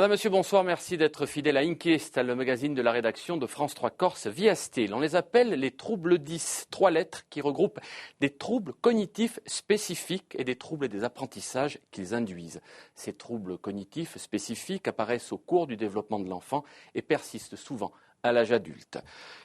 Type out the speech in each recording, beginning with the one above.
Madame, Monsieur, bonsoir. Merci d'être fidèle à Inquiesta, le magazine de la rédaction de France 3 Corse via Stil. On les appelle les troubles 10, 3 lettres qui regroupent des troubles cognitifs spécifiques et des troubles des apprentissages qu'ils induisent. Ces troubles cognitifs spécifiques apparaissent au cours du développement de l'enfant et persistent souvent à l'âge adulte.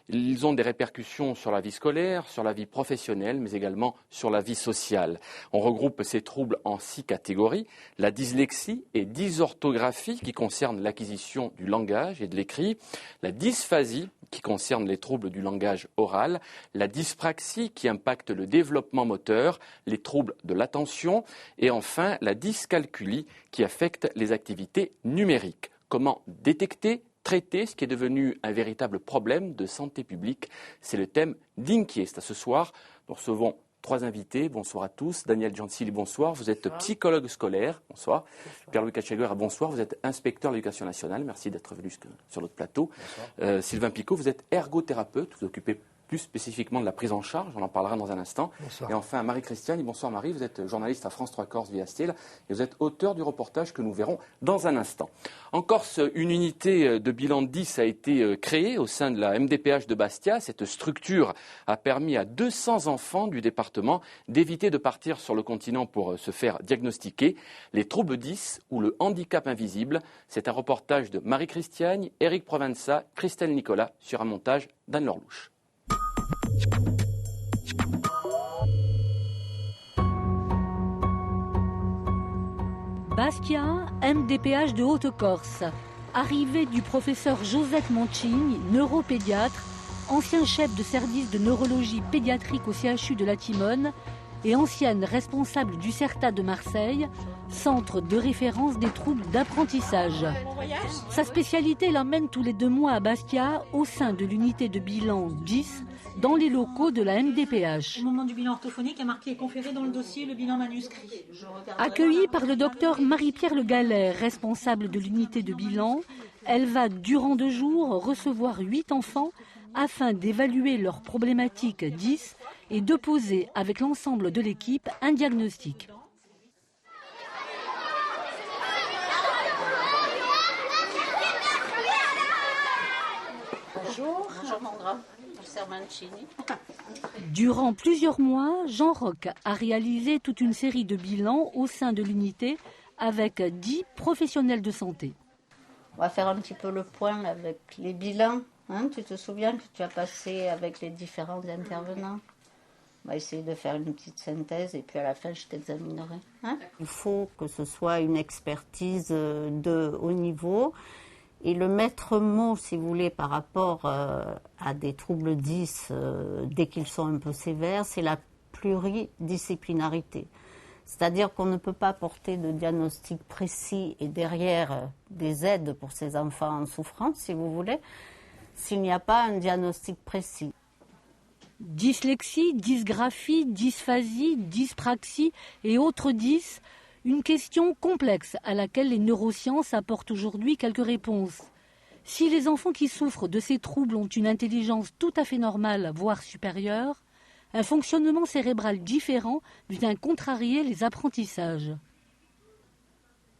Ils ont des répercussions sur la vie scolaire, sur la vie professionnelle, mais également sur la vie sociale. On regroupe ces troubles en 6 catégories. La dyslexie et dysorthographie qui concerne l'acquisition du langage et de l'écrit. La dysphasie qui concerne les troubles du langage oral. La dyspraxie qui impacte le développement moteur, les troubles de l'attention. Et enfin, la dyscalculie qui affecte les activités numériques. Comment détecter, traiter ce qui est devenu un véritable problème de santé publique? C'est le thème d'Inquiesta. Ce soir, nous recevons 3 invités. Bonsoir à tous. Daniel Gentili, bonsoir. Vous êtes psychologue scolaire. Bonsoir. Pierre-Louis Cacheguera, bonsoir. Vous êtes inspecteur de l'éducation nationale. Merci d'être venu sur notre plateau. Sylvain Picot, vous êtes ergothérapeute. Vous occupez plus spécifiquement de la prise en charge, on en parlera dans un instant. Bonsoir. Et enfin, Marie-Christiane, bonsoir Marie, vous êtes journaliste à France 3 Corse via Stil et vous êtes auteur du reportage que nous verrons dans un instant. En Corse, une unité de bilan de 10 a été créée au sein de la MDPH de Bastia. Cette structure a permis à 200 enfants du département d'éviter de partir sur le continent pour se faire diagnostiquer. Les troubles 10 ou le handicap invisible, c'est un reportage de Marie-Christiane, Éric Provenza, Christelle Nicolas sur un montage d'Anne Lorlouche. Bastia, MDPH de Haute-Corse. Arrivée du professeur Josette Mancini, neuropédiatre, ancien chef de service de neurologie pédiatrique au CHU de la Timone et ancienne responsable du CERTA de Marseille, centre de référence des troubles d'apprentissage. Sa spécialité l'emmène tous les 2 mois à Bastia au sein de l'unité de bilan 10 dans les locaux de la MDPH. Au moment du bilan orthophonique, il y a marqué conféré dans le dossier le bilan manuscrit. Accueillie par le docteur Marie-Pierre Le Gallet, responsable de l'unité de bilan, elle va durant 2 jours recevoir 8 enfants afin d'évaluer leurs problématiques 10 et de poser avec l'ensemble de l'équipe un diagnostic. Bonjour. Bonjour mon grand. Mancini. Durant plusieurs mois, Jean Roch a réalisé toute une série de bilans au sein de l'unité avec 10 professionnels de santé. On va faire un petit peu le point avec les bilans. Tu te souviens que tu as passé avec les différents intervenants? On va essayer de faire une petite synthèse et puis à la fin, je t'examinerai. Il faut que ce soit une expertise de haut niveau. Et le maître mot, si vous voulez, par rapport à des troubles 10, dès qu'ils sont un peu sévères, c'est la pluridisciplinarité. C'est-à-dire qu'on ne peut pas porter de diagnostic précis et derrière des aides pour ces enfants en souffrance, si vous voulez, s'il n'y a pas un diagnostic précis. Dyslexie, dysgraphie, dysphasie, dyspraxie et autres 10. Une question complexe à laquelle les neurosciences apportent aujourd'hui quelques réponses. Si les enfants qui souffrent de ces troubles ont une intelligence tout à fait normale, voire supérieure, un fonctionnement cérébral différent vient contrarier les apprentissages.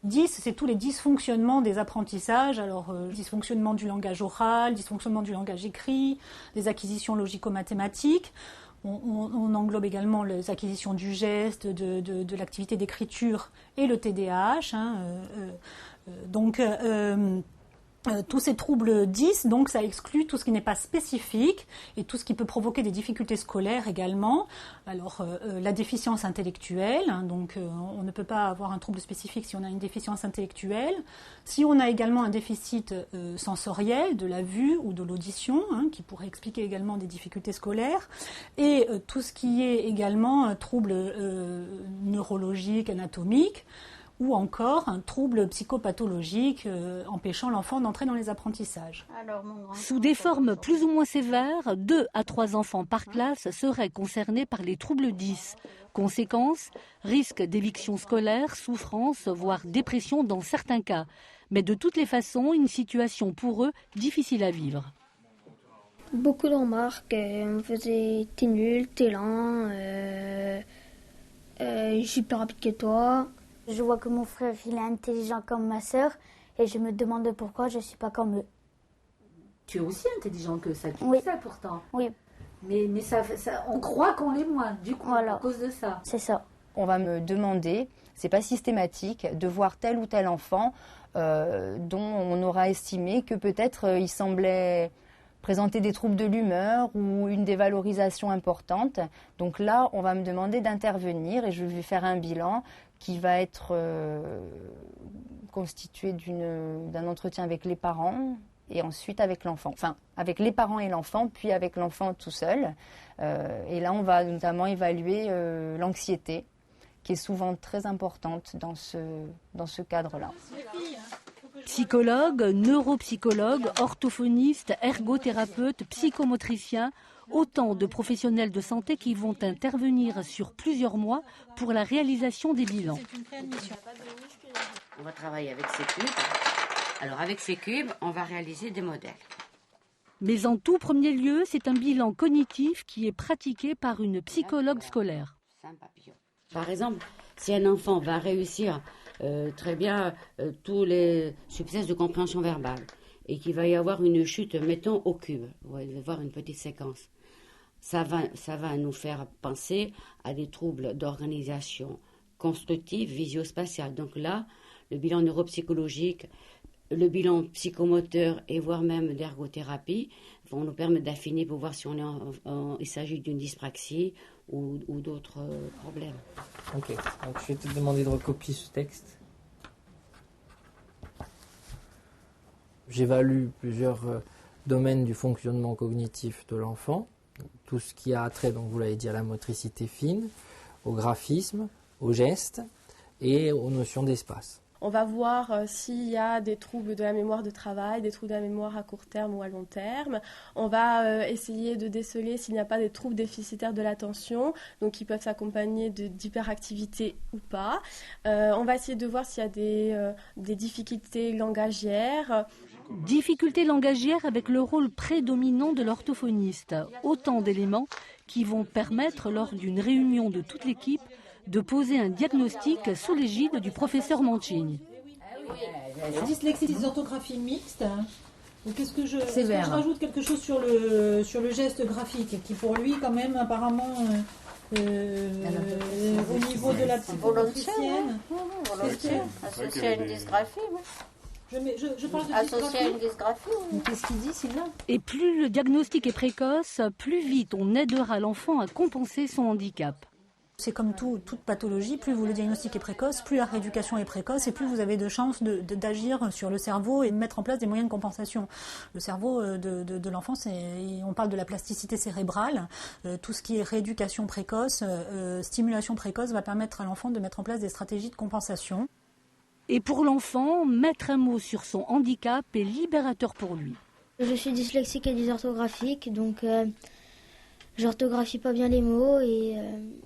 10, c'est tous les dysfonctionnements des apprentissages. Alors, dysfonctionnement du langage oral, dysfonctionnement du langage écrit, des acquisitions logico-mathématiques. On englobe également les acquisitions du geste, de l'activité d'écriture et le TDAH. Tous ces troubles 10, donc ça exclut tout ce qui n'est pas spécifique et tout ce qui peut provoquer des difficultés scolaires également. Alors la déficience intellectuelle, on ne peut pas avoir un trouble spécifique si on a une déficience intellectuelle. Si on a également un déficit sensoriel de la vue ou de l'audition, qui pourrait expliquer également des difficultés scolaires, et tout ce qui est également trouble neurologique, anatomique, ou encore un trouble psychopathologique empêchant l'enfant d'entrer dans les apprentissages. Sous des formes plus ou moins sévères, 2 à 3 enfants par classe seraient concernés par les troubles 10. Conséquence, risque d'éviction scolaire, souffrance, voire dépression dans certains cas. Mais de toutes les façons, une situation pour eux difficile à vivre. Beaucoup de remarques, on me faisait « t'es nul, t'es lent, je suis plus rapide que toi ». Je vois que mon frère il est intelligent comme ma sœur et je me demande pourquoi je ne suis pas comme eux. Tu es aussi intelligent que ça, tu Oui. sais pourtant. Oui, Mais on croit qu'on l'est moins, du coup, Voilà. à cause de ça. c'est ça. On va me demander, c'est pas systématique, de voir tel ou tel enfant dont on aura estimé que peut-être il semblait présenter des troubles de l'humeur ou une dévalorisation importante. Donc là, on va me demander d'intervenir et je vais faire un bilan qui va être constitué d'un entretien avec les parents et ensuite avec l'enfant. Enfin, avec les parents et l'enfant, puis avec l'enfant tout seul. Et là, on va notamment évaluer l'anxiété, qui est souvent très importante dans ce cadre-là. Psychologues, neuropsychologues, orthophonistes, ergothérapeutes, psychomotriciens, autant de professionnels de santé qui vont intervenir sur plusieurs mois pour la réalisation des bilans. On va travailler avec ces cubes. Alors avec ces cubes, on va réaliser des modèles. Mais en tout premier lieu, c'est un bilan cognitif qui est pratiqué par une psychologue scolaire. Par exemple, si un enfant va réussir très bien tous les substances de compréhension verbale et qu'il va y avoir une chute, mettons au cube, vous allez voir une petite séquence, ça va nous faire penser à des troubles d'organisation constructive, visio-spatiale. Donc là, le bilan neuropsychologique, le bilan psychomoteur et voire même d'ergothérapie vont nous permettre d'affiner pour voir si il s'agit d'une dyspraxie ou d'autres problèmes. Ok, donc je vais te demander de recopier ce texte. J'évalue plusieurs domaines du fonctionnement cognitif de l'enfant. Tout ce qui a trait, donc vous l'avez dit, à la motricité fine, au graphisme, au geste et aux notions d'espace. On va voir s'il y a des troubles de la mémoire de travail, des troubles de la mémoire à court terme ou à long terme. On va essayer de déceler s'il n'y a pas des troubles déficitaires de l'attention, donc qui peuvent s'accompagner d'hyperactivité ou pas. On va essayer de voir s'il y a des difficultés langagières. Difficultés langagières avec le rôle prédominant de l'orthophoniste. Autant d'éléments qui vont permettre, lors d'une réunion de toute l'équipe, de poser un diagnostic sous l'égide du professeur Mancini. Dyslexie, dysorthographie mixte. Est-ce que je rajoute quelque chose sur le geste graphique qui pour lui quand même apparemment au niveau de la psychomotricienne Associé à une dysgraphie, oui. Je parle de associé à une dysgraphie. Mais qu'est-ce qu'il dit, Sylvain? Et plus le diagnostic est précoce, plus vite on aidera l'enfant à compenser son handicap. C'est comme toute pathologie, plus vous le diagnostiquez précoce, plus la rééducation est précoce et plus vous avez de chances d'agir sur le cerveau et de mettre en place des moyens de compensation. Le cerveau de l'enfant, on parle de la plasticité cérébrale. Tout ce qui est rééducation précoce, stimulation précoce va permettre à l'enfant de mettre en place des stratégies de compensation. Et pour l'enfant, mettre un mot sur son handicap est libérateur pour lui. Je suis dyslexique et dysorthographique, donc j'orthographie pas bien les mots et...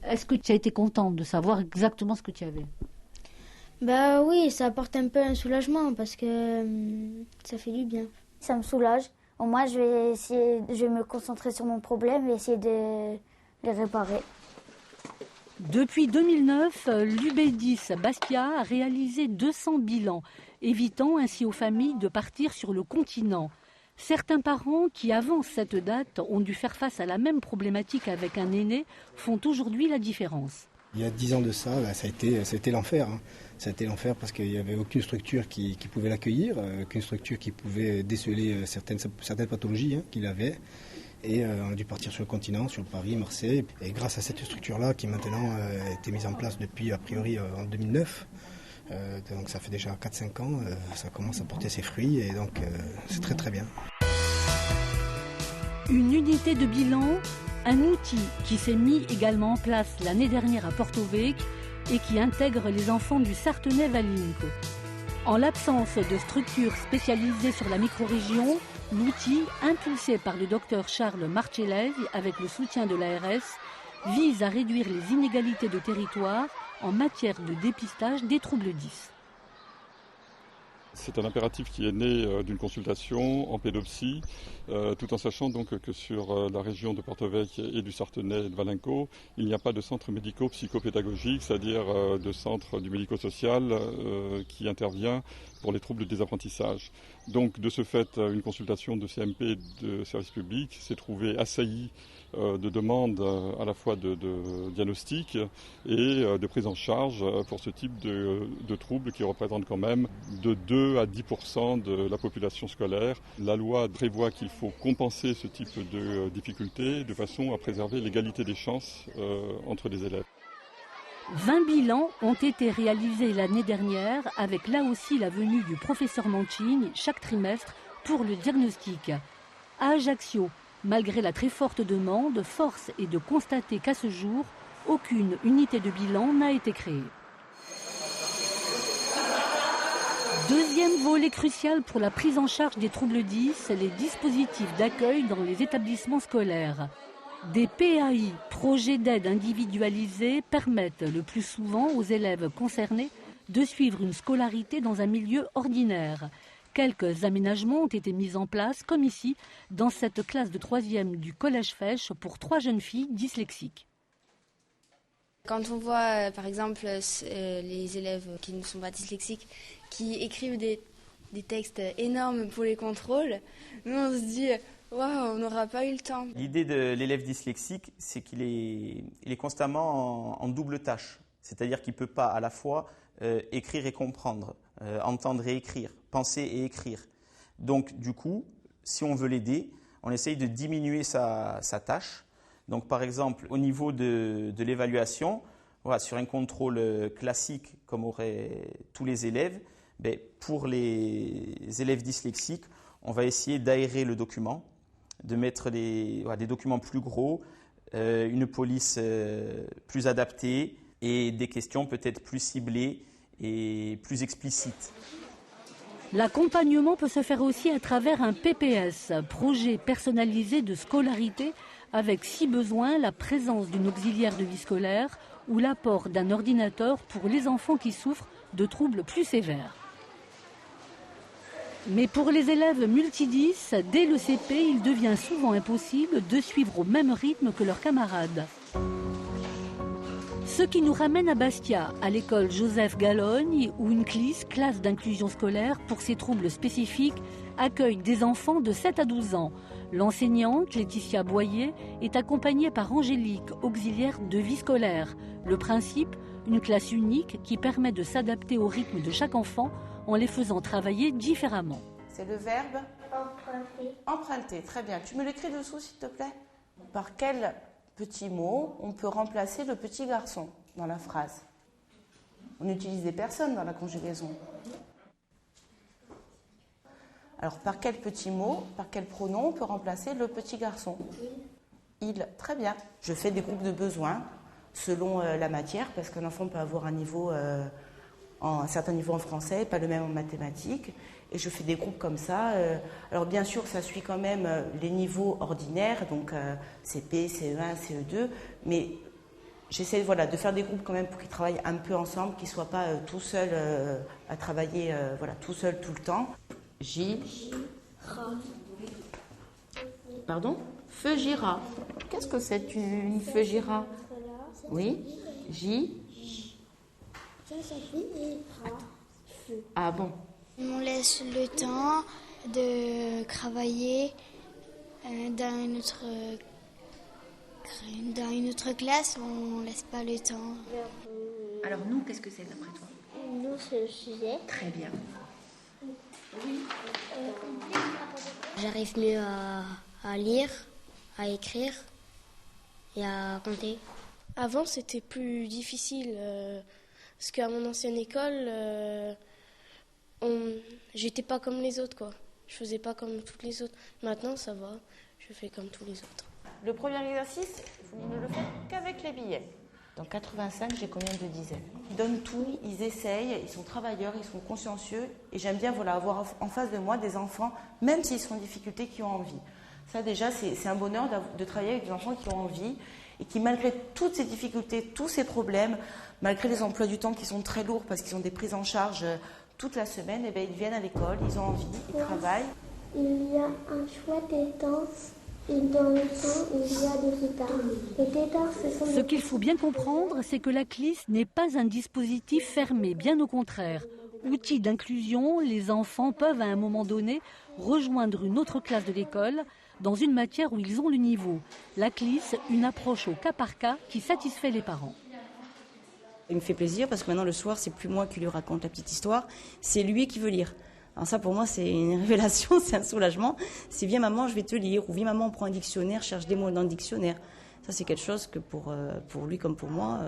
Est-ce que tu as été contente de savoir exactement ce que tu avais? Bah oui, ça apporte un peu un soulagement parce que ça fait du bien. Ça me soulage. Au moins, je vais me concentrer sur mon problème et essayer de les réparer. Depuis 2009, l'UB10 Bastia a réalisé 200 bilans, évitant ainsi aux familles de partir sur le continent. Certains parents qui, avant cette date, ont dû faire face à la même problématique avec un aîné, font aujourd'hui la différence. Il y a 10 ans de ça, ça a été l'enfer. Ça a été l'enfer parce qu'il n'y avait aucune structure qui pouvait l'accueillir, aucune structure qui pouvait déceler certaines pathologies qu'il avait. Et on a dû partir sur le continent, sur Paris, Marseille. Et grâce à cette structure-là, qui maintenant a été mise en place depuis, a priori, en 2009, donc ça fait déjà 4-5 ans, ça commence à porter ses fruits et donc c'est très très bien. Une unité de bilan, un outil qui s'est mis également en place l'année dernière à Porto Vecchio et qui intègre les enfants du Sartenay-Valinco. En l'absence de structures spécialisées sur la microrégion, l'outil, impulsé par le docteur Charles Marcellesi avec le soutien de l'ARS, vise à réduire les inégalités de territoire en matière de dépistage des troubles 10. C'est un impératif qui est né d'une consultation en pédopsie, tout en sachant donc que sur la région de Porto Vecchio et du Sartenay et de Valinco, il n'y a pas de centre médico-psychopédagogique, c'est-à-dire de centre du médico-social qui intervient pour les troubles des apprentissages. Donc de ce fait, une consultation de CMP de service public s'est trouvée assaillie de demandes à la fois de diagnostic et de prise en charge pour ce type de troubles qui représentent quand même de 2 à 10% de la population scolaire. La loi prévoit qu'il faut compenser ce type de difficultés de façon à préserver l'égalité des chances entre les élèves. 20 bilans ont été réalisés l'année dernière avec là aussi la venue du professeur Mancini chaque trimestre pour le diagnostic. À Ajaccio, malgré la très forte demande, force est de constater qu'à ce jour, aucune unité de bilan n'a été créée. Deuxième volet crucial pour la prise en charge des troubles 10, les dispositifs d'accueil dans les établissements scolaires. Des PAI, projets d'aide individualisés, permettent le plus souvent aux élèves concernés de suivre une scolarité dans un milieu ordinaire. Quelques aménagements ont été mis en place, comme ici, dans cette classe de 3e du Collège Fesch pour 3 jeunes filles dyslexiques. Quand on voit, par exemple, les élèves qui ne sont pas dyslexiques, qui écrivent des textes énormes pour les contrôles, nous on se dit... Waouh, on n'aura pas eu le temps. L'idée de l'élève dyslexique, c'est qu'il est constamment en double tâche. C'est-à-dire qu'il ne peut pas à la fois écrire et comprendre, entendre et écrire, penser et écrire. Donc du coup, si on veut l'aider, on essaye de diminuer sa tâche. Donc par exemple, au niveau de l'évaluation, voilà, sur un contrôle classique comme auraient tous les élèves, pour les élèves dyslexiques, on va essayer d'aérer le document, de mettre des documents plus gros, une police plus adaptée et des questions peut-être plus ciblées et plus explicites. L'accompagnement peut se faire aussi à travers un PPS, projet personnalisé de scolarité, avec si besoin la présence d'une auxiliaire de vie scolaire ou l'apport d'un ordinateur pour les enfants qui souffrent de troubles plus sévères. Mais pour les élèves multi-10, dès le CP, il devient souvent impossible de suivre au même rythme que leurs camarades. Ce qui nous ramène à Bastia, à l'école Joseph Galogne, où une CLIS, classe d'inclusion scolaire pour ces troubles spécifiques, accueille des enfants de 7 à 12 ans. L'enseignante, Laetitia Boyer, est accompagnée par Angélique, auxiliaire de vie scolaire. Le principe, une classe unique qui permet de s'adapter au rythme de chaque enfant en les faisant travailler différemment. C'est le verbe emprunter. Emprunter, très bien. Tu me l'écris dessous, s'il te plaît. Par quel petit mot on peut remplacer le petit garçon dans la phrase? On utilise des personnes dans la conjugaison. Alors, par quel petit mot, par quel pronom on peut remplacer le petit garçon? Il. Très bien. Je fais des groupes de besoins selon la matière, parce qu'un enfant peut avoir un certain niveau en français, pas le même en mathématiques, et je fais des groupes comme ça. Alors bien sûr, ça suit quand même les niveaux ordinaires, donc CP, CE1, CE2, mais j'essaie de faire des groupes quand même pour qu'ils travaillent un peu ensemble, qu'ils ne soient pas tout seuls à travailler tout seuls tout le temps. Pardon? Feugira. Qu'est-ce que c'est une feugira? Oui. Ah bon? On laisse le temps de travailler dans une autre classe, on ne laisse pas le temps. Alors nous, qu'est-ce que c'est d'après toi? Nous, c'est le sujet. Très bien. J'arrive mieux à lire, à écrire et à compter. Avant, c'était plus difficile, parce qu'à mon ancienne école, j'étais pas comme les autres, quoi. Je faisais pas comme toutes les autres. Maintenant, ça va, je fais comme tous les autres. Le premier exercice, vous ne le faites qu'avec les billets. Dans 85, j'ai combien de dizaines? Ils donnent tout, ils essayent, ils sont travailleurs, ils sont consciencieux. Et j'aime bien avoir en face de moi des enfants, même s'ils sont en difficulté, qui ont envie. Ça déjà, c'est un bonheur de travailler avec des enfants qui ont envie et qui, malgré toutes ces difficultés, tous ces problèmes, malgré les emplois du temps qui sont très lourds parce qu'ils ont des prises en charge toute la semaine, ils viennent à l'école, ils ont envie, ils travaillent. Il y a un choix des danses. Et dans le temps, il y a des guitares. Les guitares, Ce qu'il faut bien comprendre, c'est que la CLIS n'est pas un dispositif fermé, bien au contraire. Outil d'inclusion, les enfants peuvent à un moment donné rejoindre une autre classe de l'école dans une matière où ils ont le niveau. La CLIS, une approche au cas par cas qui satisfait les parents. Il me fait plaisir parce que maintenant le soir, c'est plus moi qui lui raconte la petite histoire, c'est lui qui veut lire. Alors ça pour moi c'est une révélation, c'est un soulagement. C'est viens maman, je vais te lire, ou viens maman, on prend un dictionnaire, cherche des mots dans le dictionnaire. Ça c'est quelque chose que pour lui comme pour moi,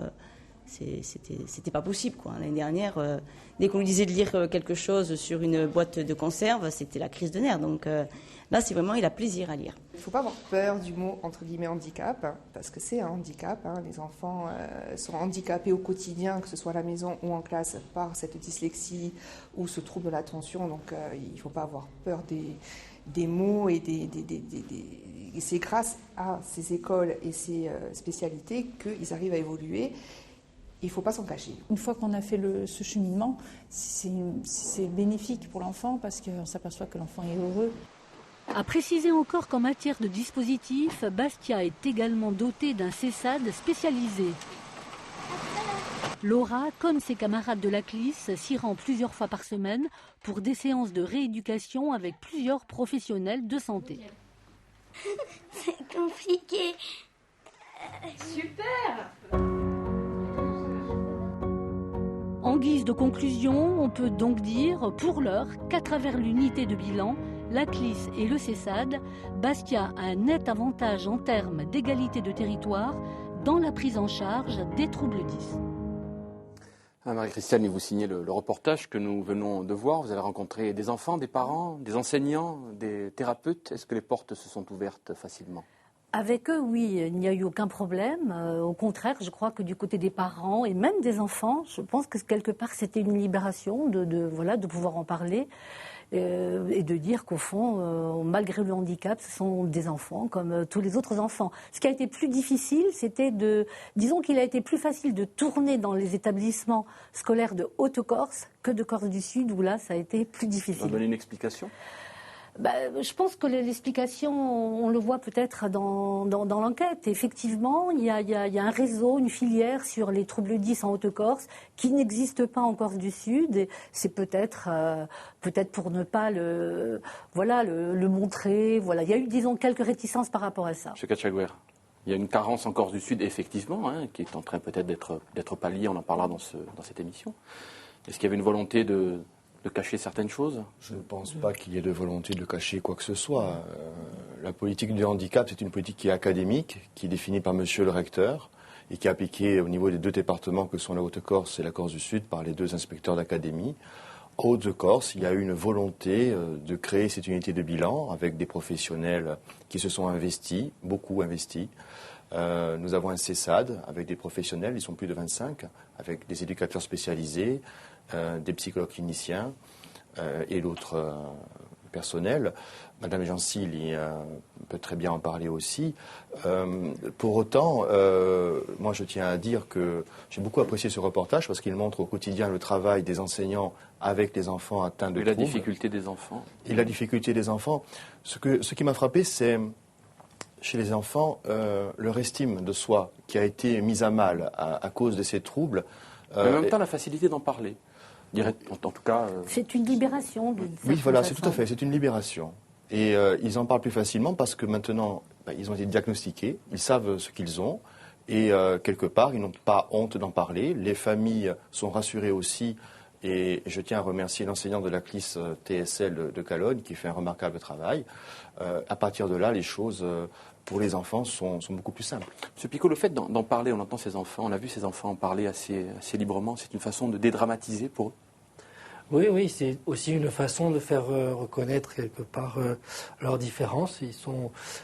c'était pas possible, quoi. L'année dernière, dès qu'on lui disait de lire quelque chose sur une boîte de conserve, c'était la crise de nerfs. Donc là, c'est vraiment, il a plaisir à lire. Il ne faut pas avoir peur du mot, entre guillemets, handicap, hein, parce que c'est un handicap. Hein. Les enfants sont handicapés au quotidien, que ce soit à la maison ou en classe, par cette dyslexie ou ce trouble de l'attention. Donc il ne faut pas avoir peur des mots et et c'est grâce à ces écoles et ces spécialités qu'ils arrivent à évoluer. Il ne faut pas s'en cacher. Une fois qu'on a fait ce cheminement, c'est bénéfique pour l'enfant parce qu'on s'aperçoit que l'enfant est heureux. À préciser encore qu'en matière de dispositifs, Bastia est également doté d'un CESAD spécialisé. Laura, comme ses camarades de la CLIS, s'y rend plusieurs fois par semaine pour des séances de rééducation avec plusieurs professionnels de santé. C'est compliqué. Super! En guise de conclusion, on peut donc dire, pour l'heure, qu'à travers l'unité de bilan, la CLIS et le CESAD, Bastia a un net avantage en termes d'égalité de territoire dans la prise en charge des troubles 10. Marie-Christiane, vous signez le reportage que nous venons de voir. Vous avez rencontré des enfants, des parents, des enseignants, des thérapeutes. Est-ce que les portes se sont ouvertes facilement ? Avec eux, oui, il n'y a eu aucun problème. Au contraire, je crois que du côté des parents et même des enfants, je pense que quelque part c'était une libération de pouvoir en parler et de dire qu'au fond, malgré le handicap, ce sont des enfants comme tous les autres enfants. Ce qui a été plus difficile, disons qu'il a été plus facile de tourner dans les établissements scolaires de Haute-Corse que de Corse du Sud, où là, ça a été plus difficile. Vous donner une explication ? Je pense que l'explication, on le voit peut-être dans l'enquête. Effectivement, il y a un réseau, une filière sur les troubles 10 en Haute-Corse qui n'existe pas en Corse du Sud. Et c'est peut-être pour ne pas le montrer. Voilà, il y a eu, disons, quelques réticences par rapport à ça. Monsieur Kachagouer, il y a une carence en Corse du Sud, effectivement, qui est en train peut-être d'être palliée. On en parlera dans cette émission. Est-ce qu'il y avait une volonté de cacher certaines choses ? Je ne pense pas qu'il y ait de volonté de cacher quoi que ce soit. La politique du handicap, c'est une politique qui est académique, qui est définie par monsieur le recteur et qui est appliquée au niveau des deux départements que sont la Haute-Corse et la Corse du Sud par les deux inspecteurs d'académie. En Haute-Corse, il y a eu une volonté de créer cette unité de bilan avec des professionnels qui se sont investis, beaucoup investis. Nous avons un CESAD avec des professionnels, ils sont plus de 25, avec des éducateurs spécialisés, des psychologues cliniciens et l'autre personnel. Madame Gencil peut très bien en parler aussi. Pour autant, moi je tiens à dire que j'ai beaucoup apprécié ce reportage parce qu'il montre au quotidien le travail des enseignants avec les enfants atteints de troubles. Et la difficulté des enfants. Et la difficulté des enfants. Ce qui m'a frappé, c'est chez les enfants leur estime de soi qui a été mise à mal à cause de ces troubles. Mais en même temps, la facilité d'en parler. En tout cas, c'est une libération. Oui, voilà, c'est tout à fait, c'est une libération. Et ils en parlent plus facilement parce que maintenant, ils ont été diagnostiqués, ils savent ce qu'ils ont, et quelque part, ils n'ont pas honte d'en parler. Les familles sont rassurées aussi, et je tiens à remercier l'enseignant de la CLIS TSL de Calogne qui fait un remarquable travail. À partir de là, les choses pour les enfants sont beaucoup plus simples. Monsieur Picot, le fait d'en parler, on entend ces enfants, on a vu ces enfants en parler assez librement, c'est une façon de dédramatiser pour eux? Oui, c'est aussi une façon de faire reconnaître quelque part leurs différences.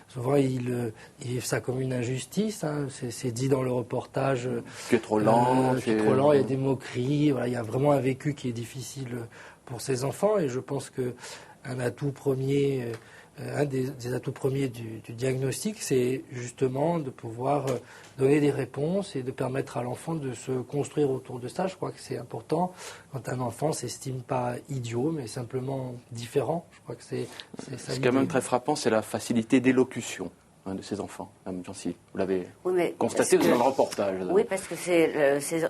Souvent ils vivent ça comme une injustice. C'est dit dans le reportage. Tu es trop lent. Il y a des moqueries. Voilà, il y a vraiment un vécu qui est difficile pour ces enfants. Et je pense qu'un atout premier, un des atouts premiers du diagnostic, c'est justement de pouvoir donner des réponses et de permettre à l'enfant de se construire autour de ça. Je crois que c'est important quand un enfant ne s'estime pas idiot, mais simplement différent. Je crois que c'est ça. Ce qui est quand même très frappant, c'est la facilité d'élocution. de ces enfants, Mme Jancy? Vous l'avez oui, constaté dans le reportage. Oui, parce que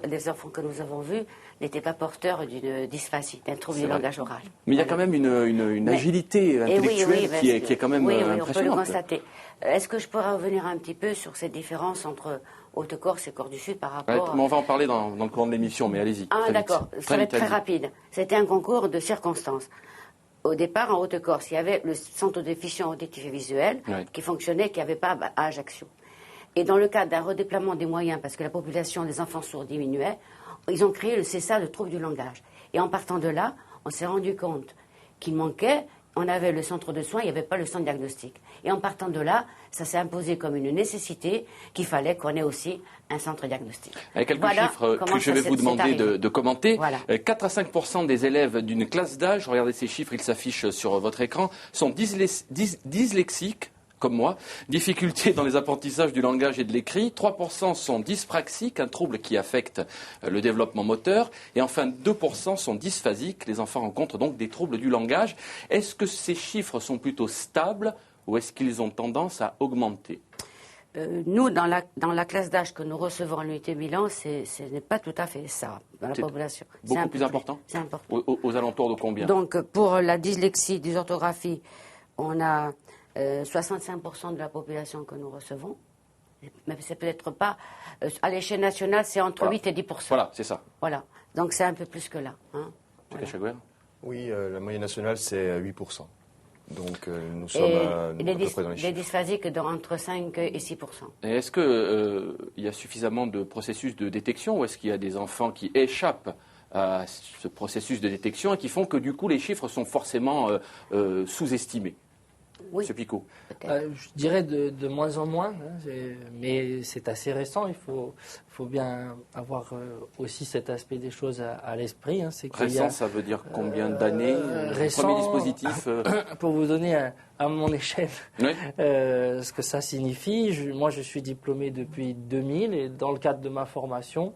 les enfants que nous avons vus n'étaient pas porteurs d'une dysphasie, d'un trouble du langage oral. Mais il y a quand même une agilité intellectuelle qui est quand même impressionnante. On peut le constater. Est-ce que je pourrais revenir un petit peu sur cette différence entre Haute-Corse et Corse-du-Sud par rapport... On va en parler dans le cours de l'émission, mais allez-y. Ah d'accord, ça va être très rapide. C'était un concours de circonstances. Au départ, en Haute-Corse, il y avait le centre de déficience auditif et visuel qui fonctionnait, qui n'y avait pas à Ajaccio. Et dans le cadre d'un redéploiement des moyens, parce que la population des enfants sourds diminuait, ils ont créé le CESA, le trouble du langage. Et en partant de là, on s'est rendu compte qu'il manquait, on avait le centre de soins, il n'y avait pas le centre diagnostic. Et en partant de là, ça s'est imposé comme une nécessité qu'il fallait qu'on ait aussi un centre diagnostic. Avec quelques chiffres que je vais vous demander de commenter. Voilà. 4 à 5% des élèves d'une classe d'âge, regardez ces chiffres, ils s'affichent sur votre écran, sont dyslexiques, comme moi, difficultés dans les apprentissages du langage et de l'écrit. 3% sont dyspraxiques, un trouble qui affecte le développement moteur. Et enfin, 2% sont dysphasiques. Les enfants rencontrent donc des troubles du langage. Est-ce que ces chiffres sont plutôt stables ou est-ce qu'ils ont tendance à augmenter? Nous, dans la classe d'âge que nous recevons en l'unité bilan, ce n'est pas tout à fait ça dans la population. Beaucoup plus important? C'est important. Aux alentours de combien? Donc, pour la dyslexie, dysorthographie, on a 65% de la population que nous recevons. Mais c'est peut-être pas... à l'échelle nationale, c'est entre 8 et 10%. Voilà, c'est ça. Voilà. Donc, c'est un peu plus que là. Hein. Voilà. Oui, la moyenne nationale, c'est 8%. Donc, nous sommes à peu près dans les chiffres. Les dysphasiques entre 5 et 6%. Et est-ce qu'il y a suffisamment de processus de détection ou est-ce qu'il y a des enfants qui échappent à ce processus de détection et qui font que, du coup, les chiffres sont forcément sous-estimés? Oui. M. Picot. Je dirais de moins en moins, hein, mais c'est assez récent. Il faut bien avoir aussi cet aspect des choses à l'esprit. Hein, récent, ça veut dire combien d'années? Récent, premier dispositif pour vous donner à mon échelle oui. Ce que ça signifie. Moi, je suis diplômé depuis 2000 et dans le cadre de ma formation,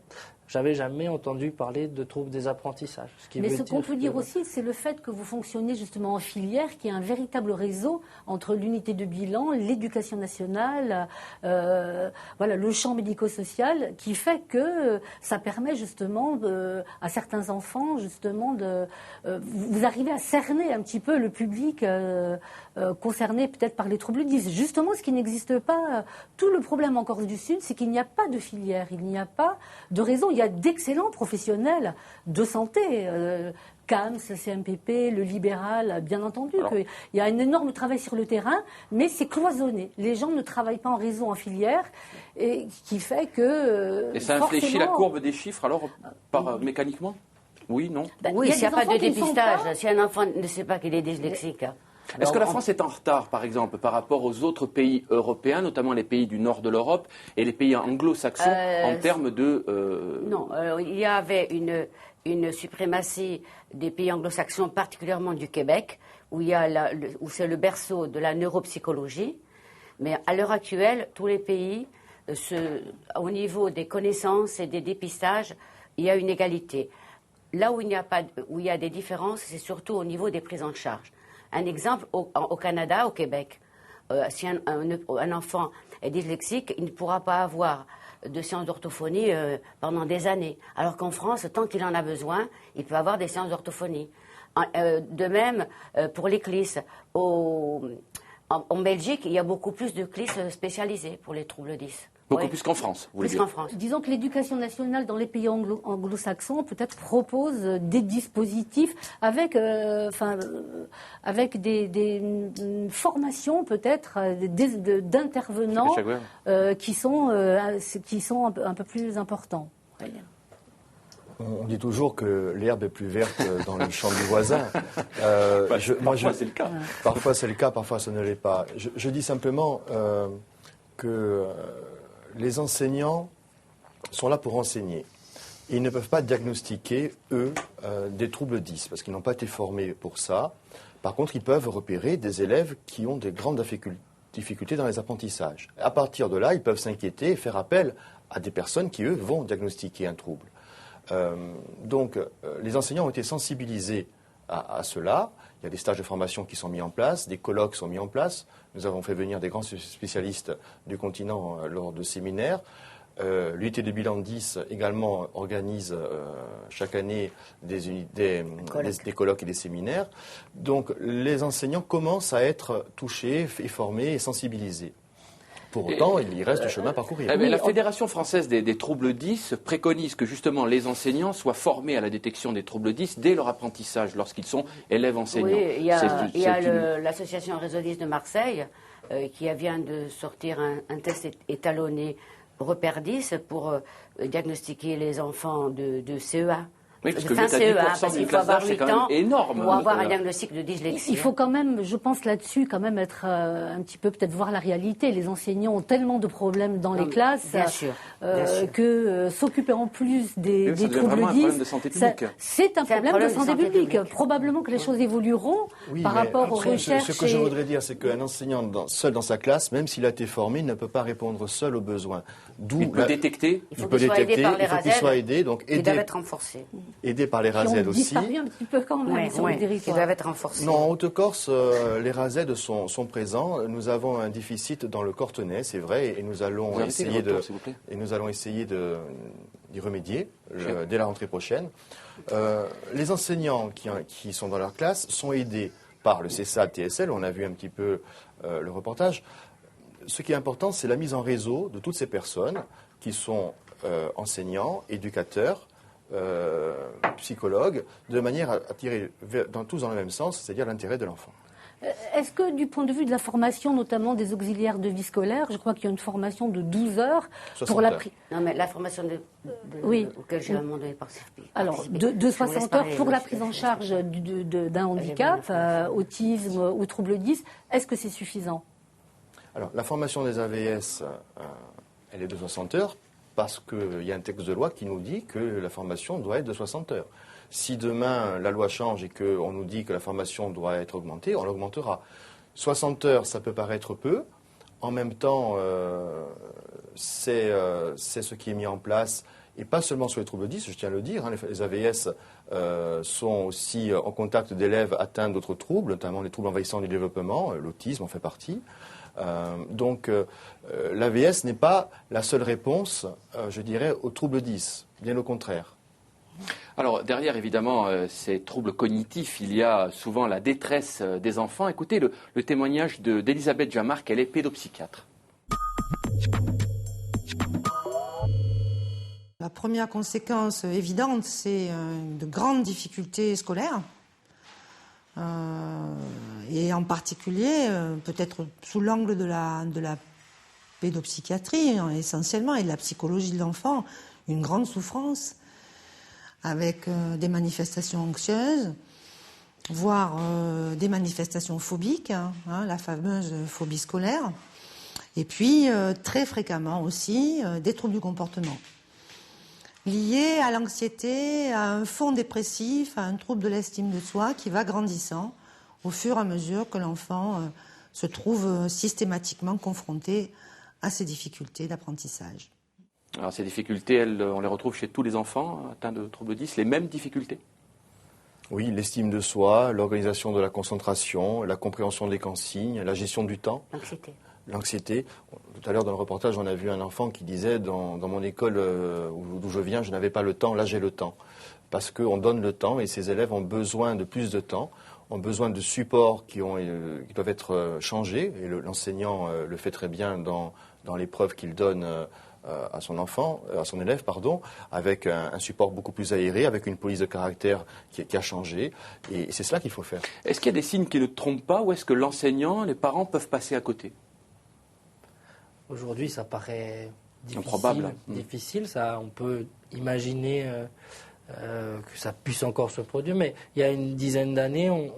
j'avais jamais entendu parler de troubles des apprentissages. Mais ce qu'on peut dire aussi, c'est le fait que vous fonctionnez justement en filière, qui est un véritable réseau entre l'unité de bilan, l'éducation nationale, voilà, le champ médico-social, qui fait que ça permet justement à certains enfants, justement, vous arrivez à cerner un petit peu le public concerné peut-être par les troubles 10. Justement, ce qui n'existe pas, tout le problème en Corse du Sud, c'est qu'il n'y a pas de filière, il n'y a pas de réseau. Il y a d'excellents professionnels de santé, CAMS, CMPP, le libéral, bien entendu. Il y a un énorme travail sur le terrain, mais c'est cloisonné. Les gens ne travaillent pas en réseau, en filière, et qui fait que... et ça infléchit la courbe des chiffres, alors, mécaniquement? Oui, non? Oui, s'il n'y a pas de dépistage, si un enfant ne sait pas qu'il est dyslexique... Est-ce que la France est en retard, par exemple, par rapport aux autres pays européens, notamment les pays du nord de l'Europe et les pays anglo-saxons, en termes de... Non, il y avait une suprématie des pays anglo-saxons, particulièrement du Québec, où c'est le berceau de la neuropsychologie. Mais à l'heure actuelle, tous les pays, au niveau des connaissances et des dépistages, il y a une égalité. Là où il y a des différences, c'est surtout au niveau des prises en charge. Un exemple, au Canada, au Québec, si un enfant est dyslexique, il ne pourra pas avoir de séances d'orthophonie pendant des années. Alors qu'en France, tant qu'il en a besoin, il peut avoir des séances d'orthophonie. De même, pour les CLIS, en Belgique, il y a beaucoup plus de CLIS spécialisés pour les troubles 10. Beaucoup plus qu'en France, vous voulez dire. Plus qu'en France. Disons que l'éducation nationale dans les pays anglo-saxons peut-être propose des dispositifs avec des formations peut-être d'intervenants qui sont un peu plus importants. On dit toujours que l'herbe est plus verte dans le champ du voisin. Parfois c'est le cas. Parfois c'est le cas, parfois ce ne l'est pas. Je dis simplement que les enseignants sont là pour enseigner. Ils ne peuvent pas diagnostiquer, eux, des troubles 10, parce qu'ils n'ont pas été formés pour ça. Par contre, ils peuvent repérer des élèves qui ont des grandes difficultés dans les apprentissages. À partir de là, ils peuvent s'inquiéter et faire appel à des personnes qui, eux, vont diagnostiquer un trouble. Donc, les enseignants ont été sensibilisés à cela. Il y a des stages de formation qui sont mis en place, des colloques sont mis en place. Nous avons fait venir des grands spécialistes du continent lors de séminaires. L'unité de bilan 10 également organise chaque année des colloques et des séminaires. Donc les enseignants commencent à être touchés et formés et sensibilisés. Pour autant, il reste du chemin à parcourir. La Fédération française des troubles 10 préconise que justement les enseignants soient formés à la détection des troubles 10 dès leur apprentissage, lorsqu'ils sont élèves enseignants. Oui, il y a l'association Réseau 10 de Marseille qui vient de sortir un test étalonné Repère 10 pour diagnostiquer les enfants de CE1. Oui, parce que fin CE1, parce qu'il faut avoir 8 ans énorme, pour avoir un diagnostic de dyslexie. Il faut quand même, je pense là-dessus, quand même être un petit peu, peut-être voir la réalité. Les enseignants ont tellement de problèmes dans les classes que s'occuper en plus des troubles 10, c'est un problème de santé publique. Probablement que les choses évolueront par rapport aux recherches. Ce que je voudrais dire, c'est qu'un enseignant seul dans sa classe, même s'il a été formé, il ne peut pas répondre seul aux besoins. Il peut détecter. Il peut détecter, il faut qu'il soit aidé. Donc ils doivent être renforcés. Aidés par les RASED aussi. Qui ont disparu un petit peu quand même sur le territoire. Ils doivent être renforcés. Non, en Haute-Corse, les RASED sont présents. Nous avons un déficit dans le Cortenay, c'est vrai, et nous allons essayer d'y remédier dès la rentrée prochaine. Les enseignants qui sont dans leur classe sont aidés par le CESA, TSL. On a vu un petit peu le reportage. Ce qui est important, c'est la mise en réseau de toutes ces personnes qui sont enseignants, éducateurs, psychologues, de manière à tirer tous dans le même sens, c'est-à-dire l'intérêt de l'enfant. Est-ce que du point de vue de la formation, notamment des auxiliaires de vie scolaire, je crois qu'il y a une formation de 12 heures pour la Non, mais la formation auquel j'ai un moment donné participé. Alors, de 60 heures pour la prise en charge d'un handicap, autisme ou trouble 10, est-ce que c'est suffisant? Alors, la formation des AVS, elle est de 60 heures parce qu'il y a un texte de loi qui nous dit que la formation doit être de 60 heures. Si demain la loi change et qu'on nous dit que la formation doit être augmentée, on l'augmentera. 60 heures, ça peut paraître peu. En même temps, c'est ce qui est mis en place, et pas seulement sur les troubles 10, je tiens à le dire. Les AVS sont aussi en contact d'élèves atteints d'autres troubles, notamment les troubles envahissants du développement, l'autisme en fait partie. Donc l'AVS n'est pas la seule réponse, je dirais, aux troubles 10, bien au contraire. Alors derrière évidemment ces troubles cognitifs, il y a souvent la détresse des enfants. Écoutez le témoignage d'Elisabeth Jamarc, elle est pédopsychiatre. La première conséquence évidente, c'est de grandes difficultés scolaires. Et en particulier, peut-être sous l'angle de la pédopsychiatrie, essentiellement, et de la psychologie de l'enfant, une grande souffrance, avec des manifestations anxieuses, voire des manifestations phobiques, la fameuse phobie scolaire, et puis très fréquemment aussi des troubles du comportement, liés à l'anxiété, à un fond dépressif, à un trouble de l'estime de soi qui va grandissant au fur et à mesure que l'enfant se trouve systématiquement confronté à ces difficultés d'apprentissage. Alors ces difficultés, on les retrouve chez tous les enfants atteints de troubles 10, les mêmes difficultés? Oui, l'estime de soi, l'organisation de la concentration, la compréhension des consignes, la gestion du temps. L'anxiété. Tout à l'heure, dans le reportage, on a vu un enfant qui disait dans mon école d'où je viens, je n'avais pas le temps, là j'ai le temps. Parce qu'on donne le temps et ces élèves ont besoin de plus de temps, ont besoin de supports qui doivent être changés. Et l'enseignant le fait très bien dans l'épreuve qu'il donne à son élève, avec un support beaucoup plus aéré, avec une police de caractère qui a changé. Et c'est cela qu'il faut faire. Est-ce qu'il y a des signes qui ne trompent pas ou est-ce que l'enseignant, les parents peuvent passer à côté? Aujourd'hui, ça paraît difficile. Ça, on peut imaginer que ça puisse encore se produire. Mais il y a une dizaine d'années, on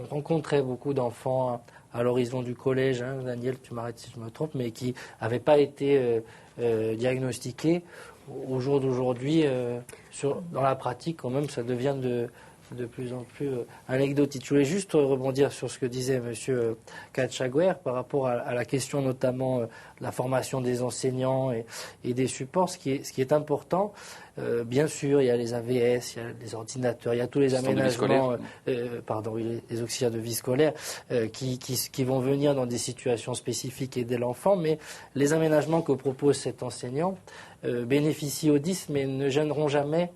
rencontrait beaucoup d'enfants à l'horizon du collège, Daniel, tu m'arrêtes si je me trompe, mais qui n'avaient pas été diagnostiqués. Au jour d'aujourd'hui, dans la pratique, quand même, ça devient de plus en plus anecdotique. Je voulais juste rebondir sur ce que disait M. Katchaguer par rapport à la question notamment de la formation des enseignants et des supports. Ce qui est important, bien sûr, il y a les AVS, il y a les ordinateurs, il y a tous les aménagements, les auxiliaires de vie scolaire qui vont venir dans des situations spécifiques aider l'enfant, mais les aménagements que propose cet enseignant bénéficient aux 10 mais ne gêneront jamais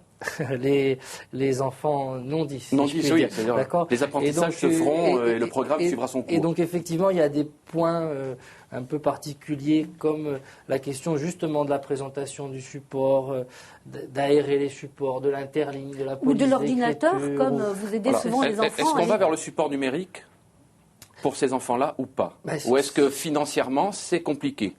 les enfants non 10. Non 10, oui, c'est-à-dire les apprentissages se feront et le programme suivra son cours. Et donc effectivement, il y a des points un peu particuliers comme la question justement de la présentation du support, d'aérer les supports, de l'interligne, de la police ou de l'ordinateur, comme vous aidez souvent les enfants. Est-ce qu'on va vers le support numérique pour ces enfants-là ou pas? Ou est-ce que financièrement c'est compliqué?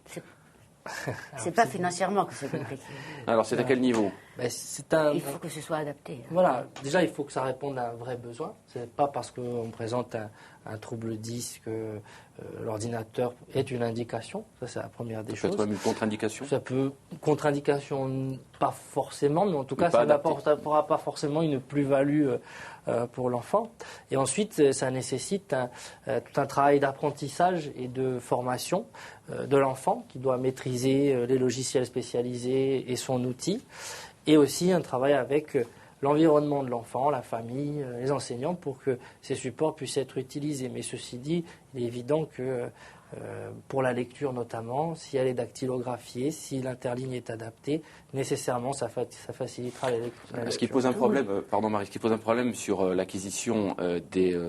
C'est pas financièrement que c'est compliqué. Alors c'est à quel niveau? Il faut que ce soit adapté. Voilà, déjà il faut que ça réponde à un vrai besoin. C'est pas parce qu'on présente un trouble 10 que l'ordinateur est une indication. Ça c'est la première des choses. Ça peut être même une contre-indication? Ça peut, contre-indication pas forcément, mais en tout cas ça n'apportera pas forcément une plus-value pour l'enfant. Et ensuite ça nécessite tout un travail d'apprentissage et de formation de l'enfant qui doit maîtriser les logiciels spécialisés et son outil. Et aussi un travail avec l'environnement de l'enfant, la famille, les enseignants, pour que ces supports puissent être utilisés. Mais ceci dit, il est évident que pour la lecture notamment, si elle est dactylographiée, si l'interligne est adaptée, nécessairement ça facilitera la lecture. Ce qui pose un problème, Marie, ce qui pose un problème sur l'acquisition des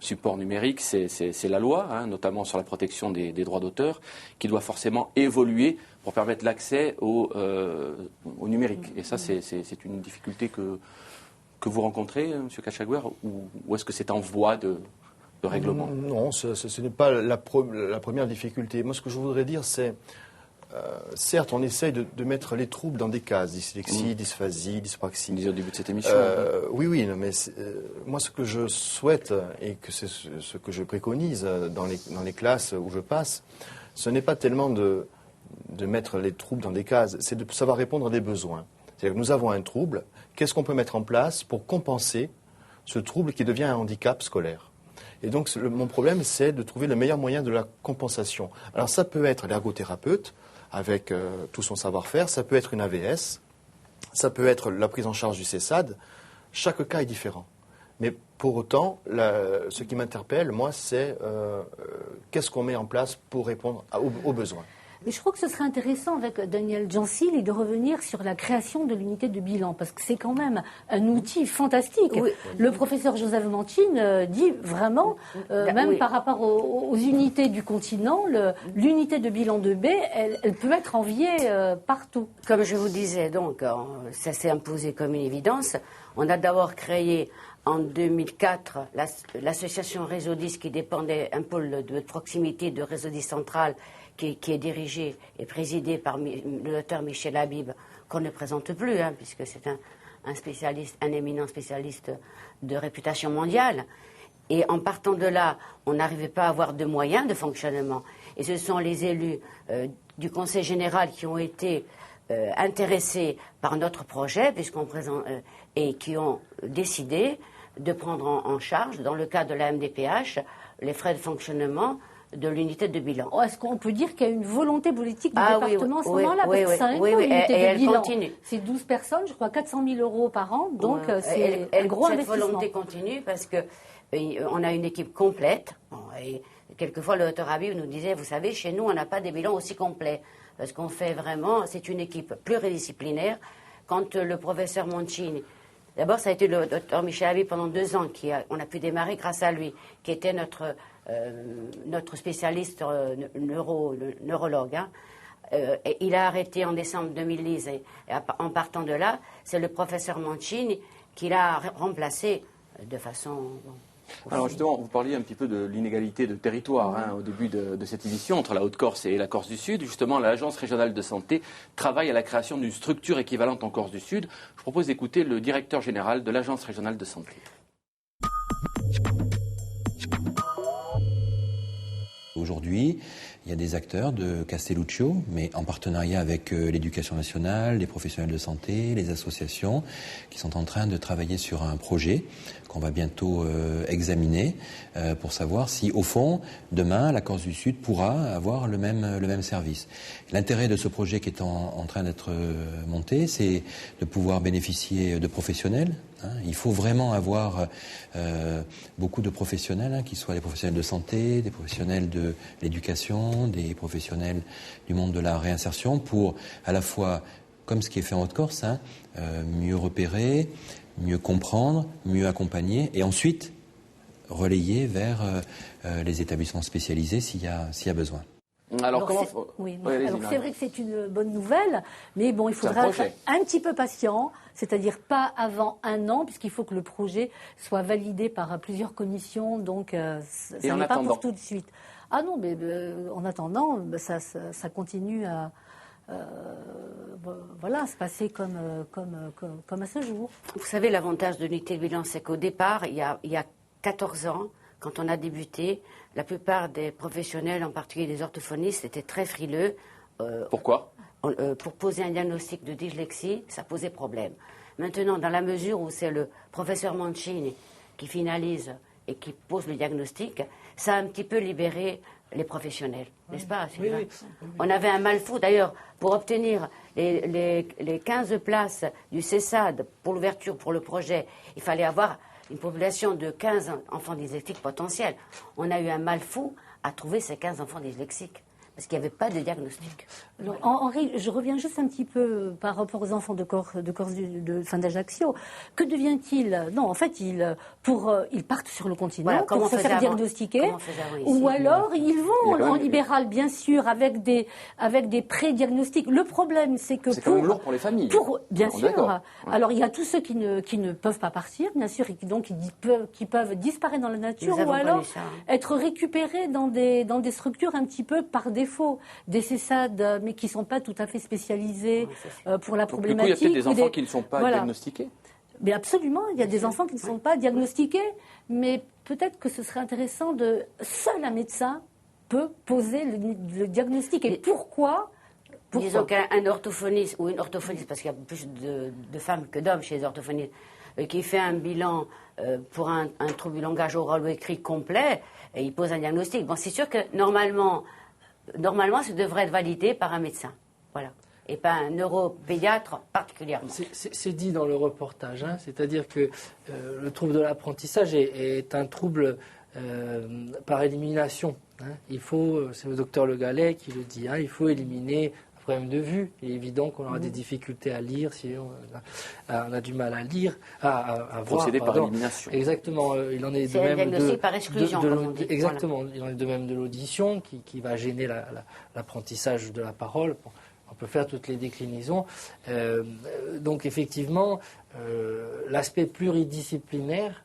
supports numériques, c'est la loi, notamment sur la protection des droits d'auteur, qui doit forcément évoluer pour permettre l'accès au numérique. Et ça, c'est une difficulté que vous rencontrez, M. Katchaguer, ou est-ce que c'est en voie de règlement? Non, ce n'est pas la première difficulté. Moi, ce que je voudrais dire, c'est, certes, on essaye de mettre les troubles dans des cases, dyslexie, dysphasie, dyspraxie. On disait au début de cette émission. Oui, non, mais moi, ce que je souhaite, et que c'est ce que je préconise dans les classes où je passe, ce n'est pas tellement de mettre les troubles dans des cases, c'est de savoir répondre à des besoins. C'est-à-dire que nous avons un trouble, qu'est-ce qu'on peut mettre en place pour compenser ce trouble qui devient un handicap scolaire? Et donc, mon problème, c'est de trouver le meilleur moyen de la compensation. Alors, ça peut être l'ergothérapeute, avec tout son savoir-faire, ça peut être une AVS, ça peut être la prise en charge du CESAD. Chaque cas est différent. Mais pour autant, ce qui m'interpelle, moi, c'est qu'est-ce qu'on met en place pour répondre aux besoins. Mais je crois que ce serait intéressant avec Daniel Jansil et de revenir sur la création de l'unité de bilan, parce que c'est quand même un outil fantastique. Oui. Le professeur Joseph Manchin dit vraiment, même par rapport aux unités du continent, l'unité de bilan de B, elle peut être enviée partout. Comme je vous disais, donc, ça s'est imposé comme une évidence. On a d'abord créé en 2004 l'association Réseau 10 qui dépendait un pôle de proximité de Réseau 10 central, qui est dirigé et présidé par le docteur Michel Habib, qu'on ne présente plus, puisque c'est un éminent spécialiste de réputation mondiale. Et en partant de là, on n'arrivait pas à avoir de moyens de fonctionnement. Et ce sont les élus du Conseil général qui ont été intéressés par notre projet, et qui ont décidé de prendre en charge, dans le cadre de la MDPH, les frais de fonctionnement de l'unité de bilan. Est-ce qu'on peut dire qu'il y a une volonté politique du département à ce moment-là? Parce que ça et elle continue. C'est 12 personnes, je crois 400 000 euros par an, donc c'est un gros investissement. Cette volonté continue parce qu'on a une équipe complète. Et quelquefois, le docteur Habib nous disait, vous savez, chez nous, on n'a pas des bilans aussi complets. Parce qu'on fait vraiment, c'est une équipe pluridisciplinaire. Quand le professeur Manchin, d'abord, ça a été le docteur Michel Habib pendant 2 ans, on a pu démarrer grâce à lui, qui était notre spécialiste neurologue. Et il a arrêté en décembre 2010 et en partant de là, c'est le professeur Manchin qui l'a remplacé de façon... Alors justement, vous parliez un petit peu de l'inégalité de territoire au début de cette émission entre la Haute-Corse et la Corse du Sud. Justement, l'Agence régionale de santé travaille à la création d'une structure équivalente en Corse du Sud. Je propose d'écouter le directeur général de l'Agence régionale de santé. Aujourd'hui, Il y a des acteurs de Castelluccio, mais en partenariat avec l'éducation nationale, les professionnels de santé, les associations, qui sont en train de travailler sur un projet qu'on va bientôt examiner pour savoir si, au fond, demain, la Corse du Sud pourra avoir le même service. L'intérêt de ce projet qui est en train d'être monté, c'est de pouvoir bénéficier de professionnels. Il faut vraiment avoir beaucoup de professionnels, qu'ils soient des professionnels de santé, des professionnels de l'éducation, des professionnels du monde de la réinsertion, pour à la fois, comme ce qui est fait en Haute-Corse, mieux repérer, mieux comprendre, mieux accompagner, et ensuite relayer vers les établissements spécialisés s'il y a besoin. Alors c'est vrai que c'est une bonne nouvelle, mais bon, il faudra être un petit peu patient, c'est-à-dire pas avant 1 an, puisqu'il faut que le projet soit validé par plusieurs commissions, donc ça n'est pas pour tout de suite. Ah non, mais en attendant, ça continue à se passer comme à ce jour. Vous savez, l'avantage de l'unité de bilan, c'est qu'au départ, il y a 14 ans, quand on a débuté, la plupart des professionnels, en particulier des orthophonistes, étaient très frileux. Pourquoi ? Pour poser un diagnostic de dyslexie, ça posait problème. Maintenant, dans la mesure où c'est le professeur Mancini qui finalise et qui pose le diagnostic, ça a un petit peu libéré les professionnels, n'est-ce pas, Sylvain ? Oui. On avait un mal fou, d'ailleurs, pour obtenir les 15 places du CESAD pour l'ouverture, pour le projet, il fallait avoir une population de 15 enfants dyslexiques potentiels. On a eu un mal fou à trouver ces 15 enfants dyslexiques, parce qu'il n'y avait pas de diagnostic. Alors, Henri, je reviens juste un petit peu par rapport aux enfants d'Ajaccio. Que devient-il ? Non, en fait, ils partent sur le continent pour se faire diagnostiquer, ou alors ils vont en libéral, bien sûr, avec des pré-diagnostics. Le problème, c'est que c'est quand même lourd pour les familles. Bien sûr. Ouais. Alors, il y a tous ceux qui ne peuvent pas partir, bien sûr, et qui peuvent disparaître dans la nature, ou alors être récupérés dans des structures un petit peu par défaut. Des CESAD, mais qui ne sont pas tout à fait spécialisés pour la problématique. Du coup, il y a peut-être des enfants qui ne sont pas diagnostiqués. Mais absolument, il y a des enfants qui ne sont pas diagnostiqués, mais peut-être que ce serait intéressant seul un médecin peut poser le diagnostic. Et pourquoi ? Disons qu'un orthophoniste ou une orthophoniste, parce qu'il y a plus de femmes que d'hommes chez les orthophonistes, qui fait un bilan pour un trouble du langage oral ou écrit complet, et il pose un diagnostic. Bon, c'est sûr que normalement, ça devrait être validé par un médecin, voilà, et pas un neuropédiatre particulièrement. C'est dit dans le reportage, c'est-à-dire que le trouble de l'apprentissage est un trouble par élimination. C'est le docteur Le Gallet qui le dit, il faut éliminer un problème de vue. Il est évident qu'on aura des difficultés à lire, si on a du mal à lire, à voir. Procéder par élimination. Exactement. Il en est de même diagnostic par exclusion, comme on dit. Exactement. Voilà. Il en est de même de l'audition qui va gêner l'apprentissage de la parole. Bon, on peut faire toutes les déclinaisons. Donc effectivement, l'aspect pluridisciplinaire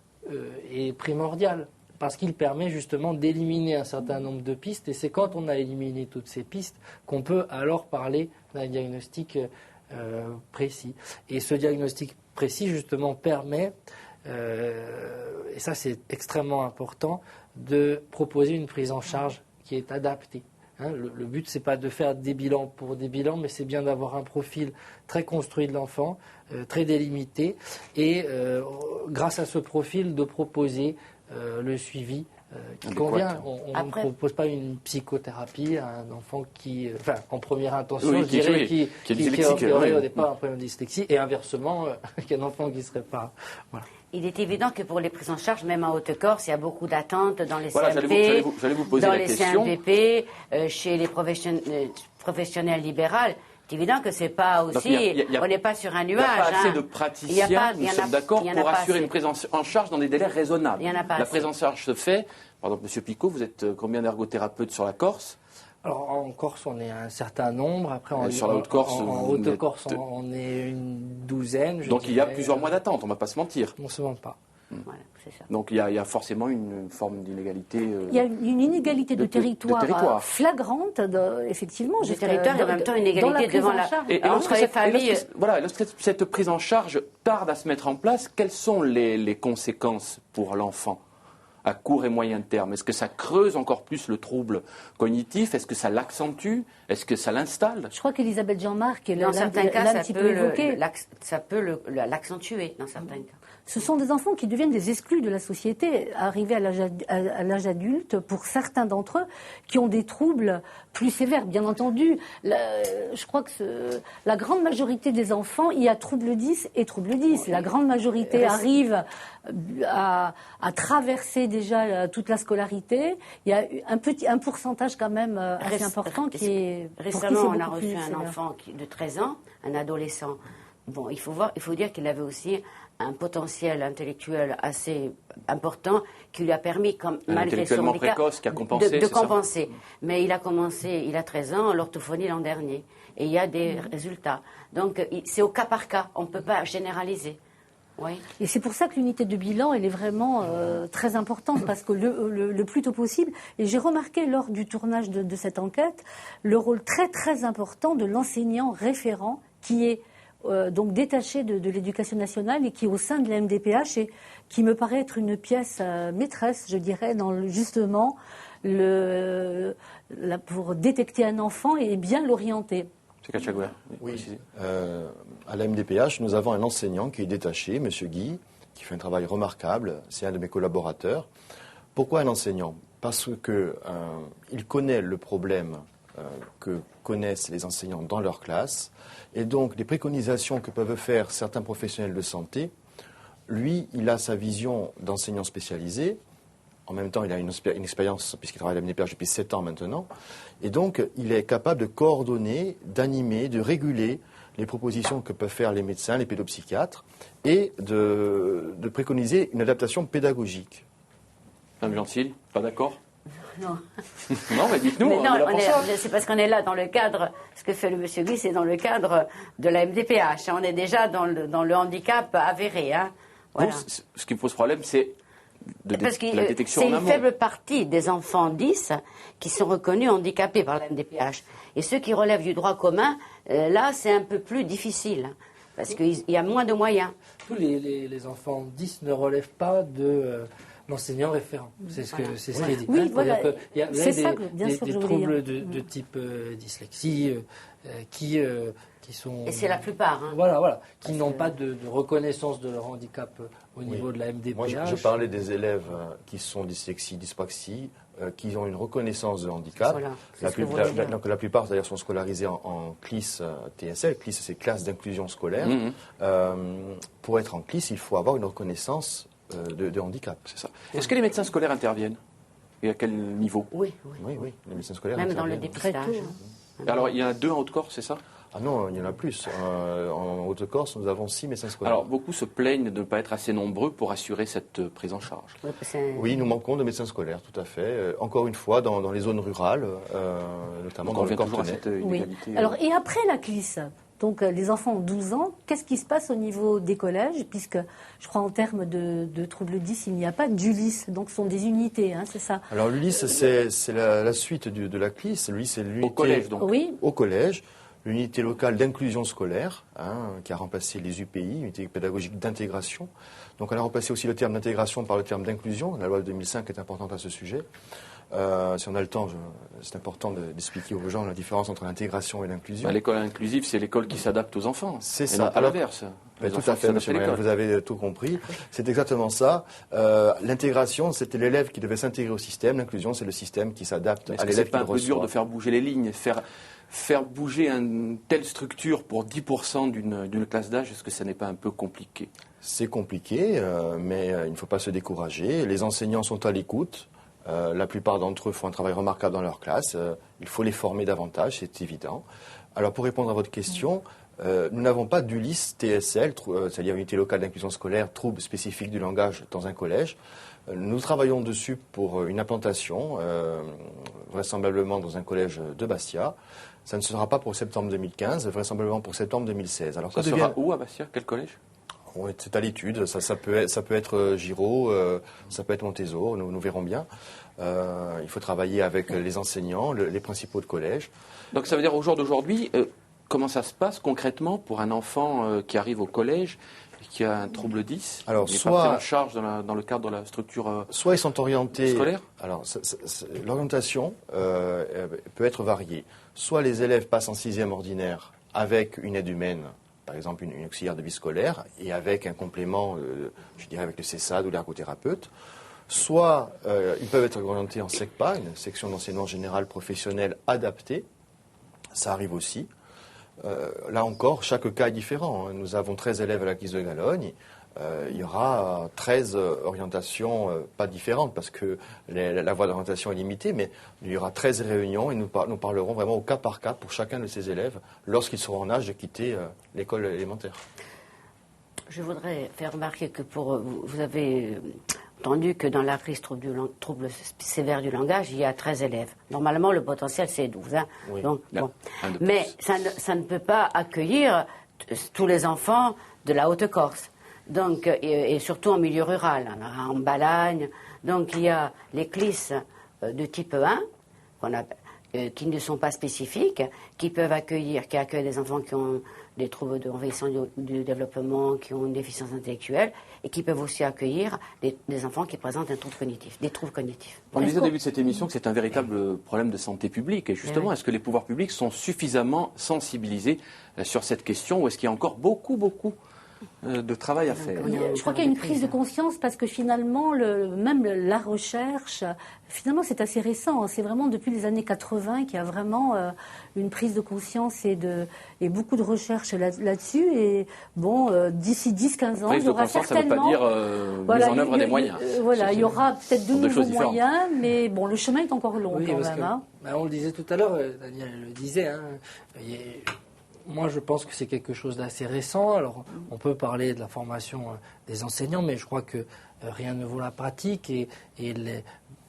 est primordial, parce qu'il permet justement d'éliminer un certain nombre de pistes, et c'est quand on a éliminé toutes ces pistes qu'on peut alors parler d'un diagnostic précis. Et ce diagnostic précis, justement, permet, et ça c'est extrêmement important, de proposer une prise en charge qui est adaptée. Le but, c'est pas de faire des bilans pour des bilans, mais c'est bien d'avoir un profil très construit de l'enfant, très délimité, et grâce à ce profil, de proposer le suivi qui convient. On ne propose pas une psychothérapie à un enfant en première intention, je dirais, qui aurait au départ un problème de dyslexie, et inversement, qu'un enfant qui ne serait pas... Voilà. Il est évident que pour les prises en charge, même en Haute-Corse, il y a beaucoup d'attentes dans les CMP, j'allais vous poser dans la les question. CMPP, chez les professionnels libéraux. C'est évident que c'est pas aussi... on n'est pas sur un nuage. Il n'y a pas assez de praticiens, nous sommes d'accord, pour assurer une prise en charge dans des délais raisonnables. La prise en charge se fait... Par exemple, M. Picot, vous êtes combien d'ergothérapeutes sur la Corse ? Alors, en Corse, on est un certain nombre. Après, sur la Haute-Corse, en Haute-Corse, on est une douzaine. Donc, il y a plusieurs mois d'attente, on ne va pas se mentir. On ne se ment pas. Voilà, c'est ça. Donc, il y a forcément une forme d'inégalité. Il y a une inégalité de territoire flagrante, effectivement. De territoire et en même temps une égalité devant la... Et lorsque cette prise en charge tarde à se mettre en place, quelles sont les conséquences pour l'enfant ? à court et moyen terme? Est-ce que ça creuse encore plus le trouble cognitif? Est-ce que ça l'accentue? Est-ce que ça l'installe? Je crois qu'Elisabeth Jean-Marc dans certains cas, ça peut l'accentuer dans certains cas. Ce sont des enfants qui deviennent des exclus de la société, arrivés à l'âge adulte, pour certains d'entre eux, qui ont des troubles plus sévères. Bien entendu, je crois que la grande majorité des enfants, il y a trouble 10 et trouble 10. La grande majorité arrive à traverser déjà toute la scolarité. Il y a un pourcentage quand même assez important qui est... Récemment, on a reçu un enfant de 13 ans, un adolescent. Bon, il faut dire qu'il avait aussi un potentiel intellectuel assez important qui lui a permis, malgré son handicap, précoce, qui a compensé, de compenser. Mais il a commencé, il a 13 ans, l'orthophonie l'an dernier. Et il y a des résultats. Donc, c'est au cas par cas. On ne peut pas généraliser. Oui. Et c'est pour ça que l'unité de bilan, elle est vraiment très importante, parce que le plus tôt possible, et j'ai remarqué lors du tournage de cette enquête, le rôle très très important de l'enseignant référent qui est donc détaché de l'éducation nationale et qui est au sein de la MDPH et qui me paraît être une pièce maîtresse, je dirais, dans justement pour détecter un enfant et bien l'orienter. C'est Kachagouer. Oui. À la MDPH, nous avons un enseignant qui est détaché, M. Guy, qui fait un travail remarquable. C'est un de mes collaborateurs. Pourquoi un enseignant? Parce qu'il connaît le problème que connaissent les enseignants dans leur classe. Et donc, les préconisations que peuvent faire certains professionnels de santé, lui, il a sa vision d'enseignant spécialisé. En même temps, il a une expérience, puisqu'il travaille à la MDPH depuis 7 ans maintenant. Et donc, il est capable de coordonner, d'animer, de réguler les propositions que peuvent faire les médecins, les pédopsychiatres, et de préconiser une adaptation pédagogique. Madame Gentile, pas d'accord? Non. Non, mais dites-nous. C'est parce qu'on est là dans le cadre, ce que fait le monsieur Guy, c'est dans le cadre de la MDPH. On est déjà dans le handicap avéré. Hein. Voilà. Donc, ce qui me pose problème, c'est la détection en amont. C'est une faible partie des enfants 10 qui sont reconnus handicapés par la MDPH. Et ceux qui relèvent du droit commun, là, c'est un peu plus difficile. Parce qu'il y a moins de moyens. Tous les enfants 10 ne relèvent pas l'enseignant référent. C'est ce qui est dit. Oui, voilà. Il y a des troubles de type dyslexie qui sont... Et c'est la plupart. Hein. Voilà. Qui n'ont pas de reconnaissance de leur handicap au niveau de la MDPH. Moi, je parlais des élèves qui sont dyslexie, dyspraxie, qui ont une reconnaissance de handicap. Voilà, donc la plupart, d'ailleurs, sont scolarisés en CLIS TSL. CLIS, c'est classe d'inclusion scolaire. Pour être en CLIS, il faut avoir une reconnaissance de handicap, c'est ça. Est-ce que les médecins scolaires interviennent? Et à quel niveau? Oui. Les médecins scolaires même interviennent. dans le dépistage. Alors, il y en a 2 en Haute-Corse, c'est ça? Ah non, il y en a plus. En Haute-Corse, nous avons 6 médecins scolaires. Alors, beaucoup se plaignent de ne pas être assez nombreux pour assurer cette prise en charge. Oui, nous manquons de médecins scolaires, tout à fait. Encore une fois, dans les zones rurales, notamment dans le Cortenay. Oui. Alors, et après la CLIS, donc les enfants ont 12 ans, qu'est-ce qui se passe au niveau des collèges? Puisque je crois en termes de troubles 10, il n'y a pas d'ULIS, donc ce sont des unités, hein, c'est ça? Alors l'ULIS, c'est la suite de la CLIS. L'ULIS, c'est l'unité au collège, donc. Oui. Au collège. L'unité locale d'inclusion scolaire, qui a remplacé les UPI, unité pédagogique d'intégration. Donc elle a remplacé aussi le terme d'intégration par le terme d'inclusion. La loi de 2005 est importante à ce sujet. Si on a le temps, c'est important d'expliquer aux gens la différence entre l'intégration et l'inclusion. L'école inclusive, c'est l'école qui s'adapte aux enfants. C'est ça. Non pas l'inverse. Tout à fait, monsieur Moyen, vous avez tout compris. C'est exactement ça. L'intégration, c'était l'élève qui devait s'intégrer au système. L'inclusion, c'est le système qui s'adapte à l'élève qui le reçoit. Est-ce que c'est pas un peu dur de faire bouger les lignes, faire bouger une telle structure pour 10% d'une classe d'âge? Est-ce que ça n'est pas un peu compliqué? C'est compliqué, mais il ne faut pas se décourager. Les enseignants sont à l'écoute. La plupart d'entre eux font un travail remarquable dans leur classe. Il faut les former davantage, c'est évident. Alors, pour répondre à votre question, nous n'avons pas d'ULIS TSL, c'est-à-dire unité locale d'inclusion scolaire, troubles spécifiques du langage dans un collège. Nous travaillons dessus pour une implantation, vraisemblablement dans un collège de Bastia. Ça ne sera pas pour septembre 2015, vraisemblablement pour septembre 2016. Alors, ça sera où à Bastia? Quel collège? C'est à l'étude. Ça peut être Giraud, ça peut être Montésor, nous verrons bien. Il faut travailler avec les enseignants, les principaux de collège. Donc ça veut dire au jour d'aujourd'hui, comment ça se passe concrètement pour un enfant qui arrive au collège et qui a un trouble 10? Alors, il n'est soit pas pris en charge dans le cadre de la structure soit ils sont orientés scolaire. Alors, l'orientation peut être variée. Soit les élèves passent en 6e ordinaire avec une aide humaine, par exemple une auxiliaire de vie scolaire, et avec un complément, je dirais avec le CESAD ou l'ergothérapeute. Soit ils peuvent être orientés en SECPA, une section d'enseignement général professionnel adaptée. Ça arrive aussi. Là encore, chaque cas est différent. Nous avons 13 élèves à la Guise de Galogne. Il y aura 13 orientations pas différentes parce que la voie d'orientation est limitée, mais il y aura 13 réunions et nous parlerons vraiment au cas par cas pour chacun de ces élèves lorsqu'ils seront en âge de quitter l'école élémentaire. Je voudrais faire remarquer que vous avez entendu que dans la crise trouble sévère du langage, il y a 13 élèves. Normalement, le potentiel, c'est 12. Hein. Oui. Donc, bon. Mais ça ne peut pas accueillir tous les enfants de la Haute-Corse. Donc, et surtout en milieu rural, en Balagne. Donc, il y a les CLIS de type 1, qui ne sont pas spécifiques, qui accueillent des enfants qui ont des troubles de vieillissement du développement, qui ont une déficience intellectuelle, et qui peuvent aussi accueillir des enfants qui présentent des troubles cognitifs. On disait au début de cette émission que c'est un véritable problème de santé publique. Et justement, est-ce que les pouvoirs publics sont suffisamment sensibilisés sur cette question, ou est-ce qu'il y a encore beaucoup de travail à faire? Je crois qu'il y a une prise de conscience parce que finalement, même la recherche, finalement c'est assez récent. C'est vraiment depuis les années 80 qu'il y a vraiment une prise de conscience et beaucoup de recherche là-dessus. Et bon, d'ici 10-15 ans, il y aura certainement... Ça ne veut pas dire mise en œuvre des moyens. Il y aura peut-être de nouveaux moyens, mais bon, le chemin est encore long quand même. On le disait tout à l'heure, Daniel le disait, moi, je pense que c'est quelque chose d'assez récent. Alors, on peut parler de la formation des enseignants, mais je crois que rien ne vaut la pratique. Et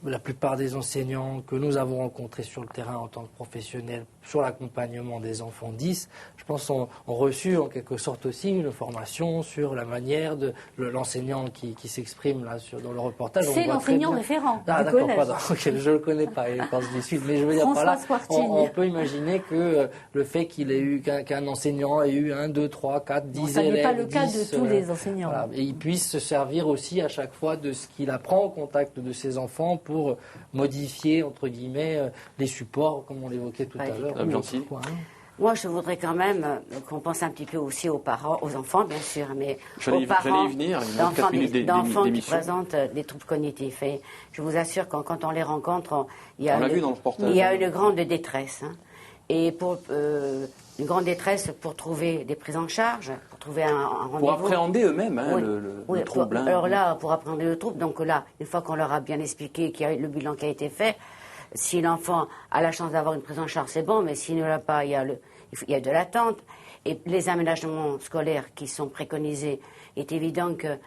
la plupart des enseignants que nous avons rencontrés sur le terrain en tant que professionnels sur l'accompagnement des enfants 10, je pense ont reçu en quelque sorte aussi une formation sur la manière de l'enseignant qui s'exprime là dans le reportage. C'est l'enseignant référent du d'accord, collège. Pardon, je ne le connais pas, il pense du Sud, mais je veux dire par là, on peut imaginer que le fait qu'un enseignant ait eu 1, 2, 3, 4, 10 élèves... Ça n'est pas le cas de tous les enseignants. Voilà, et il puisse se servir aussi à chaque fois de ce qu'il apprend au contact de ses enfants pour modifier, entre guillemets, les supports, comme on l'évoquait tout à l'heure. Moi, je voudrais quand même qu'on pense un petit peu aussi aux parents, aux enfants, bien sûr, mais aux parents d'enfants qui présentent des troubles cognitifs. Et je vous assure, quand on les rencontre, il y a une grande détresse. Hein. Et une grande détresse pour trouver des prises en charge, pour trouver un rendez-vous. Pour appréhender eux-mêmes le trouble. Alors là, pour appréhender le trouble, donc là, une fois qu'on leur a bien expliqué qu'il y a le bilan qui a été fait, si l'enfant a la chance d'avoir une prise en charge, c'est bon, mais s'il ne l'a pas, il y a de l'attente. Et les aménagements scolaires qui sont préconisés, est évident que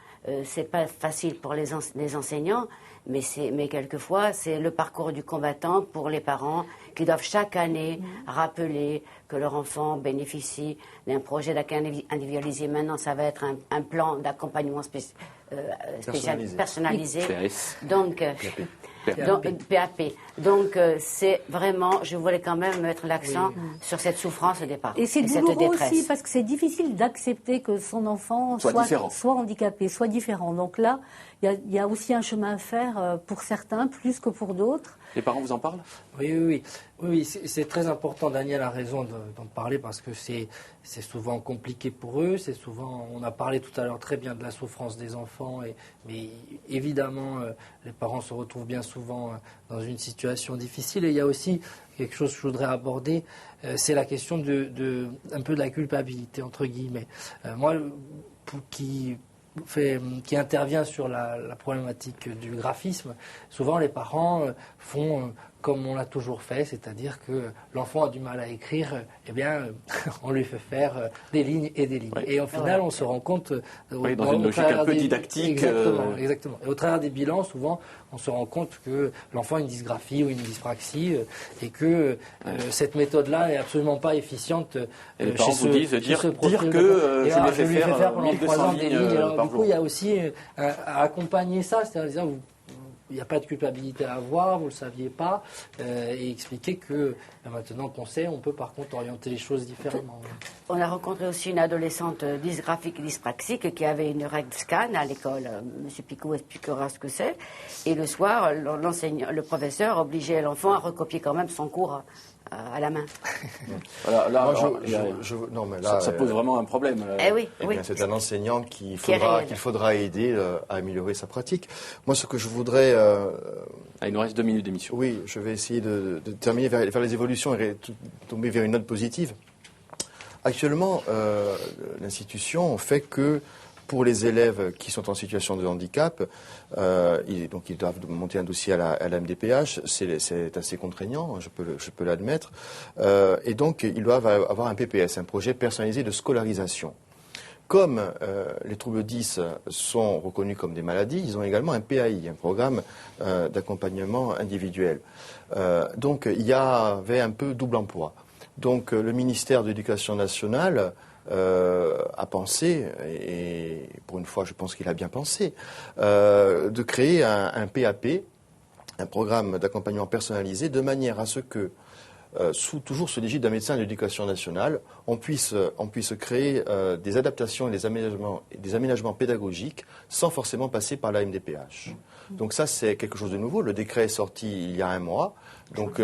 c'est pas facile pour les enseignants, mais quelquefois, c'est le parcours du combattant pour les parents qui doivent chaque année rappeler que leur enfant bénéficie d'un projet d'accueil individualisé. Maintenant, ça va être un plan d'accompagnement personnalisé. Donc, PAP. Donc, c'est vraiment, je voulais quand même mettre l'accent sur cette souffrance des parents. Et c'est douloureux aussi parce que c'est difficile d'accepter que son enfant soit handicapé, soit différent. Donc là, il y a aussi un chemin à faire pour certains, plus que pour d'autres. Les parents vous en parlent ? Oui, c'est très important. Daniel a raison d'en parler parce que c'est souvent compliqué pour eux. On a parlé tout à l'heure très bien de la souffrance des enfants, mais évidemment, les parents se retrouvent bien souvent dans une situation difficile. Et il y a aussi quelque chose que je voudrais aborder, c'est la question un peu de la culpabilité, entre guillemets. Moi, qui intervient sur la problématique du graphisme, souvent les parents font comme on l'a toujours fait, c'est-à-dire que l'enfant a du mal à écrire, on lui fait faire des lignes et des lignes. Oui. Et au final, on se rend compte... dans une logique un peu didactique. Exactement. Et au travers des bilans, souvent, on se rend compte que l'enfant a une dysgraphie ou une dyspraxie et que cette méthode-là n'est absolument pas efficiente et les parents vous disent dire que je lui ai fait faire pendant 3 ans des lignes. Alors, du coup, il y a aussi à accompagner ça, c'est-à-dire il n'y a pas de culpabilité à avoir, vous ne le saviez pas, et expliquer que maintenant qu'on sait, on peut par contre orienter les choses différemment. On a rencontré aussi une adolescente dysgraphique et dyspraxique qui avait une règle scan à l'école. Monsieur Picot expliquera ce que c'est. Et le soir, le professeur obligeait l'enfant à recopier quand même son cours à la main. Voilà, là, ça pose vraiment un problème. Oui. C'est un enseignant qu'il faudra aider à améliorer sa pratique. Moi, ce que je voudrais... il nous reste 2 minutes d'émission. Oui, je vais essayer de terminer vers les évolutions et tomber vers une note positive. Actuellement, l'institution fait que pour les élèves qui sont en situation de handicap, ils doivent monter un dossier à la MDPH. C'est assez contraignant, je peux l'admettre. Et donc, ils doivent avoir un PPS, un projet personnalisé de scolarisation. Comme les troubles 10 sont reconnus comme des maladies, ils ont également un PAI, un programme d'accompagnement individuel. Donc, il y avait un peu double emploi. Donc, le ministère de l'Éducation nationale a pensé, et pour une fois je pense qu'il a bien pensé, de créer un PAP, un programme d'accompagnement personnalisé, de manière à ce que, toujours sous l'égide d'un médecin de l'Éducation nationale, on puisse créer des adaptations et des aménagements pédagogiques sans forcément passer par la MDPH. Donc ça, c'est quelque chose de nouveau. Le décret est sorti il y a 1 mois. Donc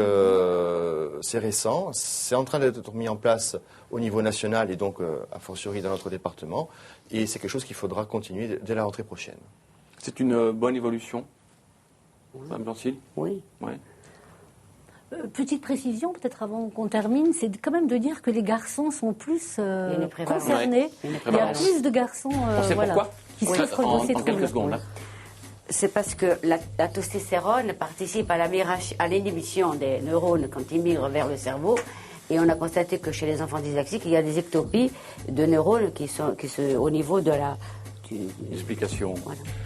c'est récent. C'est en train d'être mis en place au niveau national et donc a fortiori dans notre département. Et c'est quelque chose qu'il faudra continuer dès la rentrée prochaine. C'est une bonne évolution, Mme Blancy ? Oui. Ouais. Petite précision, peut-être avant qu'on termine, c'est quand même de dire que les garçons sont plus concernés. Il y a plus de garçons qui souffrent de ces troubles. C'est parce que la testostérone participe à l'inhibition des neurones quand ils migrent vers le cerveau. Et on a constaté que chez les enfants dyslexiques, il y a des ectopies de neurones qui sont au niveau de la... Explication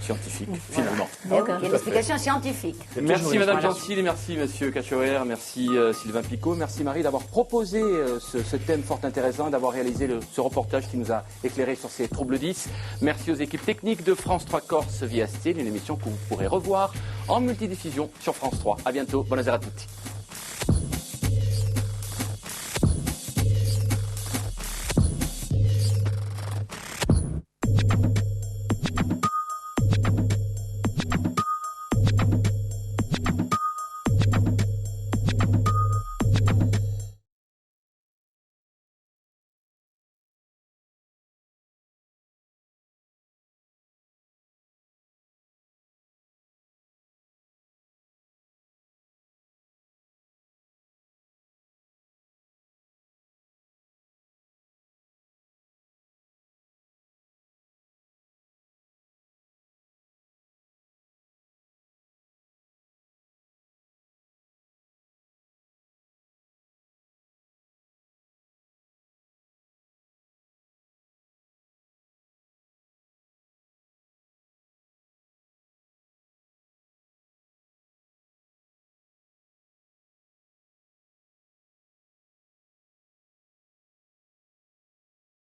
scientifique, finalement. Il y a une explication scientifique. Merci Madame Gentile et merci Monsieur Cachoer, merci Sylvain Picot, merci Marie d'avoir proposé ce thème fort intéressant et d'avoir réalisé ce reportage qui nous a éclairé sur ces troubles 10. Merci aux équipes techniques de France 3 Corse via Style, une émission que vous pourrez revoir en multidiffusion sur France 3. À bientôt, bonne heure à toutes.